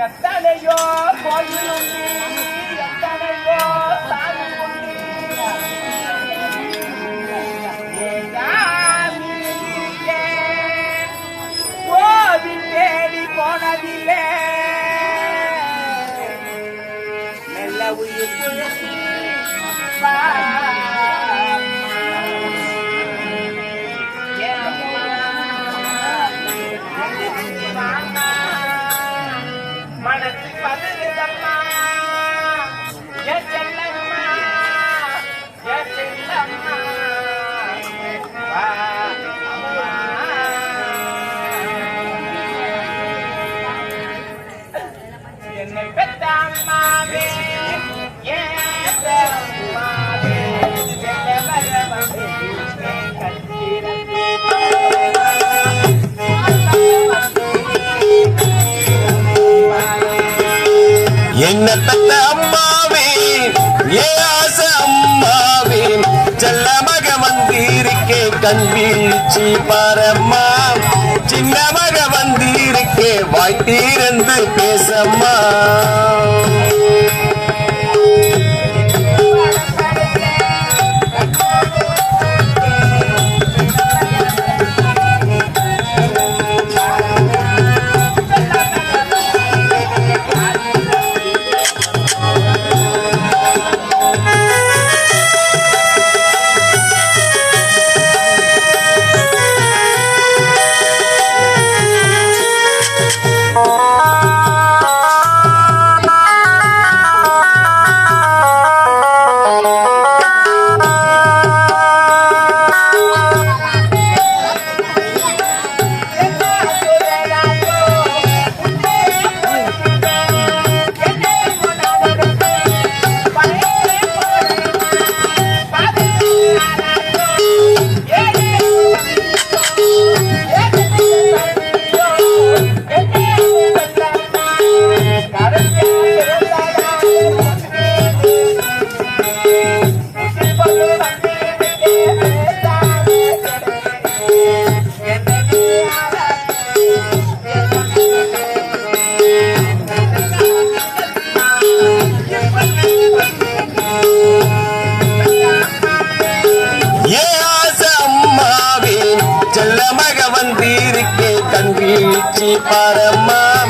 எத்தனையோ கோயிலுண்டி எத்தனையோ சாமி உண்டி கோவில் தேடி போனதில்லை மெல்ல உயிர் மனசு பதுதம்மா செல்லம்மா செல்லம்மா என்னை பெற்ற அம்மாவே ஏமாவே என்ன பெத்த அம்மாவே ஏ ஆசை அம்மாவே செல்ல மக வந்திருக்கே கண் வீழ்ச்சி பாரம்மா சின்ன மக வந்திருக்கே வாய் தீர்ந்து பேசம்மா பாரம்மா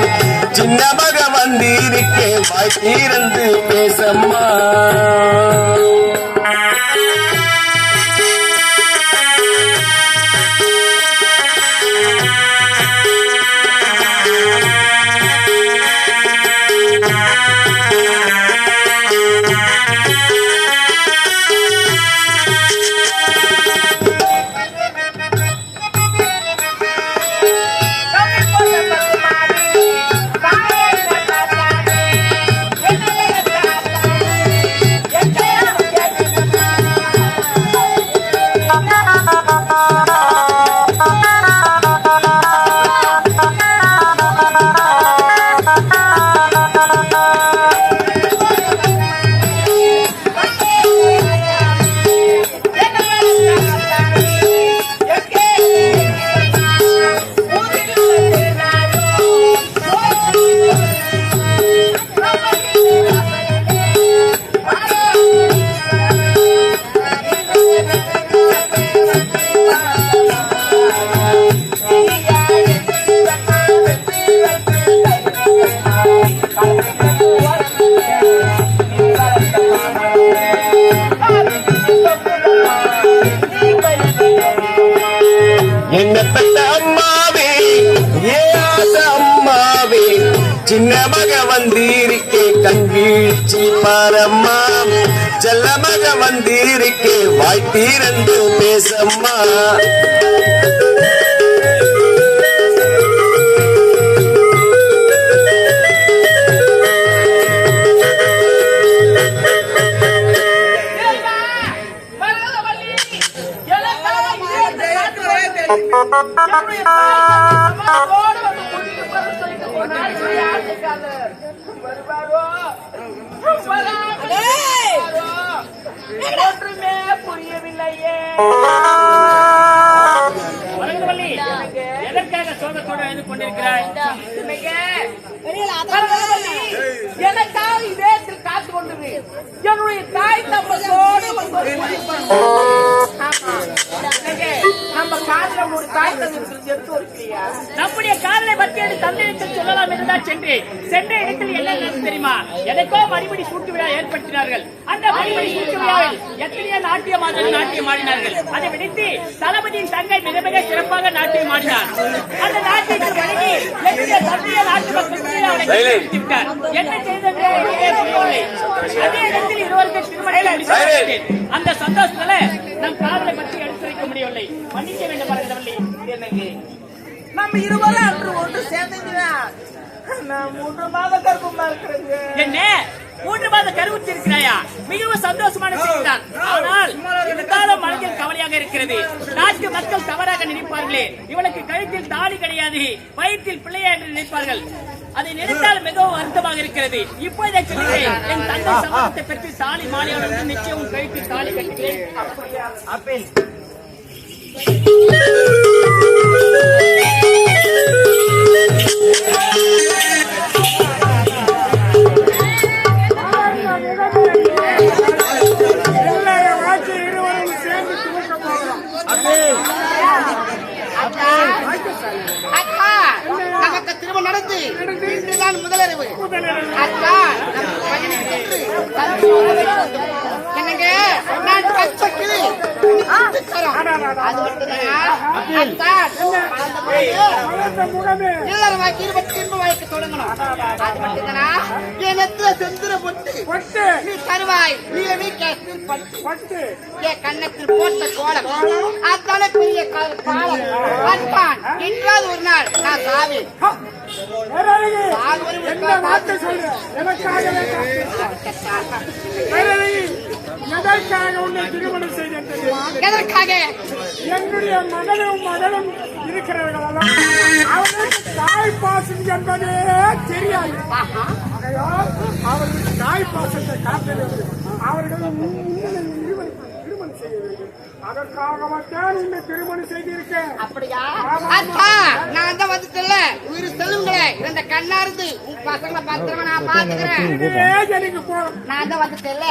சின்ன மக வந்திருக்கே வாய் தீர்ந்து பேசம்மா சின்ன மக வந்திருக்கே கண் வீழ்ச்சி பாரம்மா செல்ல மக வந்திருக்கே வாய் தீர்ந்து பேசம்மா ஒன்றுமே புரியவில்லையே. எதற்காக சோகத்தோடு எழுந்து கொண்டிருக்கிறாய்? எனக்காக இதே காத்து கொண்டது என்னுடைய தாய் தப்போடு நம்ம காதல ஒரு தாய் தந்தை எடுத்து வருகிறியா? நம்முடைய காதலை பற்றி தந்தையிடத்தில் சொல்லலாம் என்றுதான் சென்ற இடத்தில் என்ன நடந்தது தெரியுமா? எனக்கோ மணிமணி சூட்டு விழா ஏற்படுத்தினார்கள். அந்த மணிமணி சூட்டு விழாவில் எத்தனையோ நாட்டியம் ஆடினார்கள். அதை விடுத்து தளபதியின் தங்கை மிக மிக சிறப்பாக நாட்டியம் ஆடினார். அந்த நாட்டியத்தில் வழங்கி என்னுடைய தந்தைய நாட்டு மக்கள் அவனை விட்டார். என்ன செய்தது? அதே இடத்தில் இருவருக்கு திருமணம். அந்த சந்தோஷத்துல நம் காதலை பற்றி எடுத்துரைக்க முடியவில்லை. மன்னிக்க வேண்டும் மறந்தவர்களே. நம்ம இருவரும் அன்று ஒன்று சேர்ந்தீங்கன்னா நான் 3 மாத கர்ப்பமா இருக்கிறேங்க. என்ன 3 மாத கருவுற்று இருக்கிறாயா? மிகவும் சந்தோஷமான செய்திதான். ஆனால் இருந்தாலும் மனதில் கவலையாக இருக்கிறது. நாட்டு மக்கள் தவறாக நினைப்பார்களே, இவனுக்கு கழுத்தில் தாலி கிடையாது, வயிற்றில் பிள்ளையா என்று நினைப்பார்கள். அதை நினைத்தால் மிகவும் வருத்தமாக இருக்கிறது. இப்போதே சொல்லுகிறேன், என் தந்தை சம்பளத்தை பெற்று தாலி மாலையோடு நிச்சயம் கழுத்தில் தாலி கட்டுகிறேன். அப்பேன் நமக்கு திருமணம் நடந்து இன்றுதான் முதலறிவு. அக்கா என்னங்க நான் கஷ்டக்கிளி இல்லறவாக்கி 20 வயக்கு தொடங்கணும். அது மட்டும்தானா எனக்கு செந்துர பொட்டு நீ தருவாய். நீ காஷ்மீர் பட்டு என் கண்ணத்தில் போட்ட கோலம் அதான பெரிய காலம். அன்பான் என்றால் ஒரு நாள் நான் சாவேன். எதற்காக உன்னை திருமணம் செய்தேன்? எதற்காக? என்னுடைய மகனும் இருக்கிறவர்கள் அவர்களுக்கு தாய் பாசம் என்பதே தெரியாது. அவர்களுக்கு தாய் பாசத்தை காட்டுகிறது. அவர்கள் திருமணம் செய்ய வேண்டும். அதற்காகத்தான் உன்னை திருமணம் செய்திருக்கேன். அப்படியா? அக்கா நான் தான் வந்துட்டல உயிர் செல்லுங்களே. இந்த கண்ணா இருந்து உன் பசங்களை பத்திரமா நான் பாத்துக்கிறேன். நான் தான் வந்துட்டல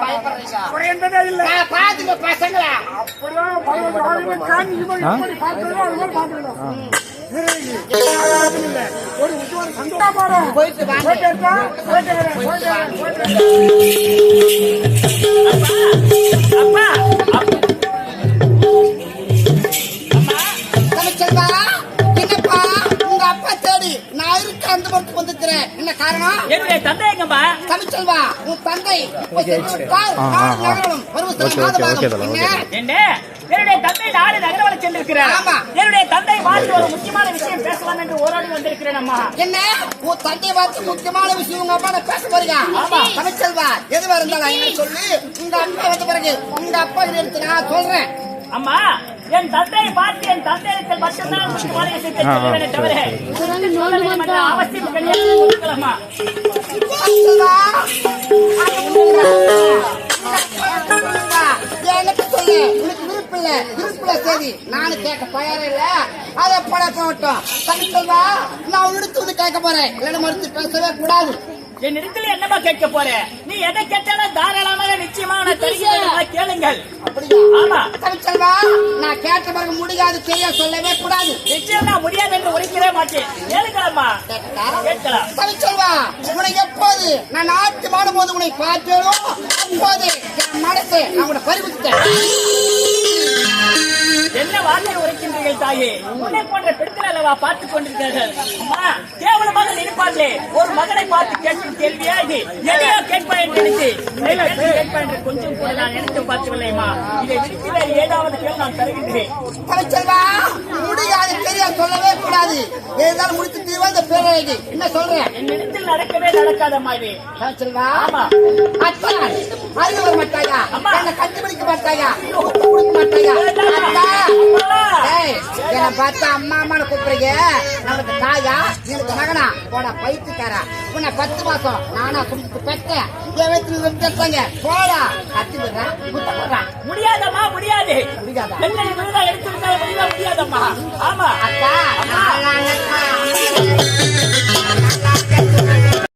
பயப்படுறீங்க இல்லை. பாத்துங்க பசங்களா. ஒரு சந்தோஷம் போயிட்டு அப்பா தமிழ்ச்செல்வா, என்னப்பா உங்க அப்பா தேடி நான் இருக்க அந்த படத்துக்கு வந்துக்கிறேன். என்ன காரணம்? என்னுடைய தந்தை எங்கம்மா? தமிழ்ச்செல்வா, உன் தந்தை என்ன என்னுடைய தந்தை நாடு நகரவரை சென்றிருக்கிறார். என்னுடைய தந்தை பார்த்து ஒரு முக்கியமான விஷயம் பேசலாம் என்று ஓராடி வந்திருக்கிறேன். அம்மா என்ன உன் தந்தை பார்த்து முக்கியமான விஷயம் உங்க அப்பா பேச போறீங்க? தமிழ்ச்செல்வா, எதுவா இருந்தாலும் சொல்லி உங்க அப்பா வந்த பிறகு உங்க அப்பா எடுத்து நான் சொல்றேன். அம்மா, என் தந்தையை பார்த்து என் தந்தையத்தில் மட்டும்தான் முக்கியமான விஷயத்தை சொல்லுவேனே தவிர அவசியம் கிடையாது. எனக்கு சொல்லு, உனக்கு விருப்பில்ல சரி, நானும் கேட்க தயாரா இல்ல. அதை பழக்கம் தமிழ்ச்செல்வா, நான் உன்னிடத்து வந்து கேட்க போறேன். இல்லைன்னு மறுத்து பேசவே கூடாது. என் இடத்துல என்னமா கேட்க போற? நீ எதை கேட்டாலும் தாராளமாக நிச்சயமா நான் தெரிவிக்கிறேன், கேளுங்கள். ஆமா தமிழ்ச்செல்வா, நான் கேட்ட பிறகு முடியாது செய்ய சொல்லவே கூடாது. நிச்சயம் நான் முடியாது என்று உரைக்கவே மாட்டேன். கேளுங்களம்மா. கேட்கலாம். தமிழ்ச்செல்வா, உன்னை எப்போது நான் நாட்டு மாடும் போது உன்னை பார்த்தேனோ அப்போது என் மனசை நான் உன்னை பறிவிட்டேன். என்ன வார்த்தை உரைக்கின்றீர்கள் தாயே? உன்னை போன்ற பெண்கள் அல்லவா பார்த்துக் கொண்டிருக்கிறார்கள். அம்மா, கேவலமாக நினைப்பார்களே, ஒரு மகனை பார்த்து கேட்கும் கேள்வியா இது? எதையோ கேட்பா என்று நினைத்து கேட்பா என்று கொஞ்சம் கூட நான் நினைத்து பார்க்கவில்லைமா. இதை விடுத்து வேறு ஏதாவது கேள்வி நான் தருகின்றேன். தமிழ்ச்செல்வா, முடியாது தெரிய சொல்லவே கூடாது. ஏதாவது முடித்து தீர்வா இந்த பேரை அழகி என்ன சொல்றேன்? என்னிடத்தில் நடக்கவே நடக்காதம்மா இது. செல்வா, ஆமா. அத்தா அறிவு வர மாட்டாயா? அம்மா. என்ன கண்டுபிடிக்க மாட்டாயா? கொடுக்க மாட்டாயா? அத்தா, ஏய், என்னை பார்த்தா அம்மா அம்மான்னு கூப்பிடுறீங்க. நமக்கு தாயா எனக்கு மகனா போட பைத்துக்காரா உன்னை 10 மாசம் நானா சுமத்து பெற்றேன். என் வீட்டுல விட்டுட்டாங்க. போடா கட்டி விடுறேன், முத்த போடுறேன். முடியாதம்மா, முடியாது. முடியாதா? என்ன விருதா எடுத்து விட்டாலும் முடியாதம்மா. ஆமா அக்கா, நாளானக்கா